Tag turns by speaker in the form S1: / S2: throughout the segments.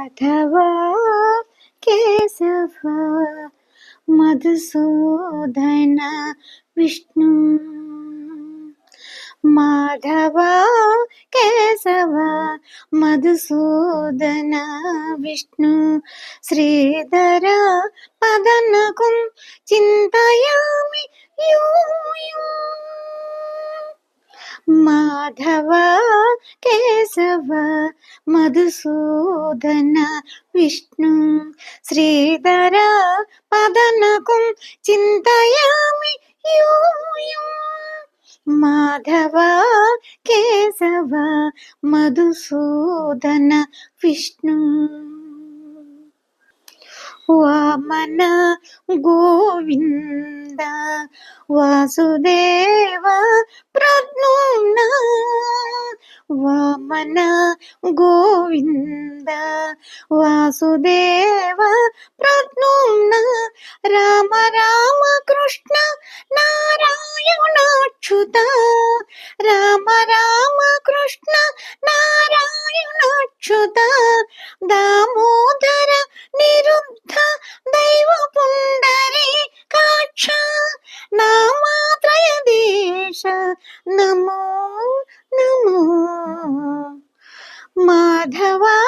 S1: మాధవ కేశవ మధుసూదన విష్ణు. మాధవ కేశవ మధుసూదన విష్ణు శ్రీధర పదనకుం చింతయామి యూయం. మాధవ కేశవ మధుసూదన విష్ణు శ్రీధర పదనకుం చింతయామి యూయం. మాధవ కేశవ మధుసూదన విష్ణు. వామన గోవింద వాసుదేవ ప్రద్యుమ్న. వామన గోవింద వాసుదేవ ప్రద్యుమ్న. రామ రామ కృష్ణ నారాయణాచ్యుత. రామ రామ కృష్ణ నారాయణాచ్యుత. దామోదర నిరుద్ధ దైవ పుండరీకాక్ష. నామాత్రయ దేశ నమో నమో. మాధవ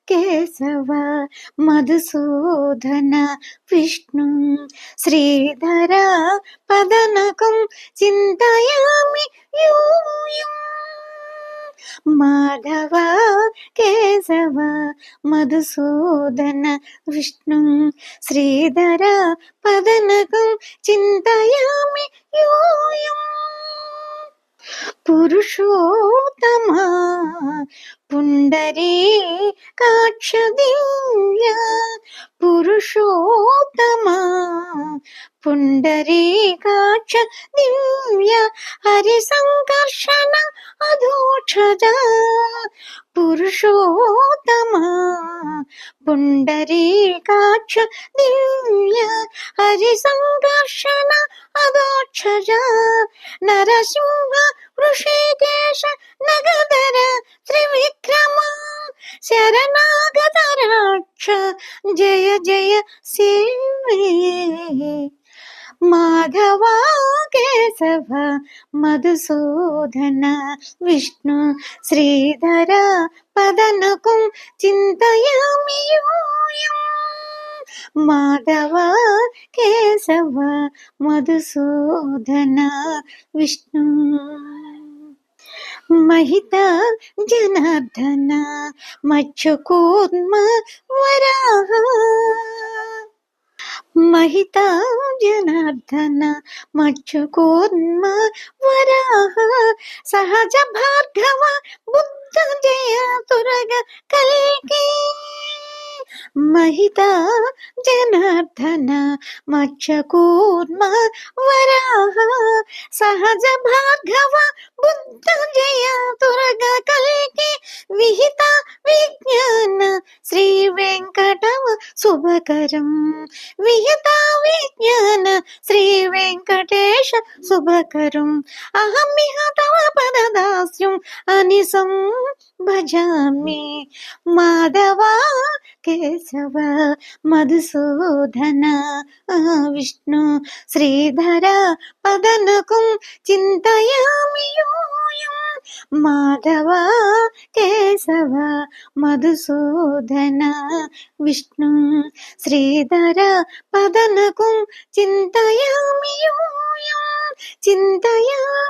S1: కేశవ మధుసూదన విష్ణు శ్రీధర పదనకం చింతయామి యూయం. మాధవ కేశవ మధుసూదన విష్ణు శ్రీధర పదనకం చింతయామి యూయం. పురుషోత్తమ పుండరీకాక్ష దివ్య. పురుషోత్తమ పుండరీకాక్ష దివ్య హరి సంకర్షణ అధోక్షజ. పురుషోత్తమ పుండరీకాక్ష దివ్య హరి సంకర్షణ అధోక్షజ. నరసింహ ఋషికేశ నగధర త్రివిక్రమ. శరణాగత రక్ష జయ జయ శివే. మాధవ కేశవ మధుసూదన విష్ణు శ్రీధర పదనకం చింతయామి యూయం. మాధవ కేశవ మధుసూదన విష్ణు. మహిత జనార్దన మచ్చుకూర్మ వరాహ. మహిత జనార్దన మచ్చుకూర్మ వరాహ. సహజ భార్గవ బుద్ధ జయ తురగ కల్కి. మహిత జనార్దన మచ్చకూర్మ వరాహ. సహజ భార్గవ బుద్ధ జయ తురగ కల్కి. విహిత విజ్ఞాన శ్రీ వెంకటవ శుభకరం. విహిత విజ్ఞాన శ్రీ వెంకటేశ శుభకరం. అహమిహ తవ పదదాస్యం అనిసం భజామి. మాధవ కేశవ మధుసూదన విష్ణు శ్రీధర పదనకం చింతయామి యూయం. మాధవ కేశవ మధుసూదన విష్ణు శ్రీధర పదనకం చింతయామి యూయం. చింతయామి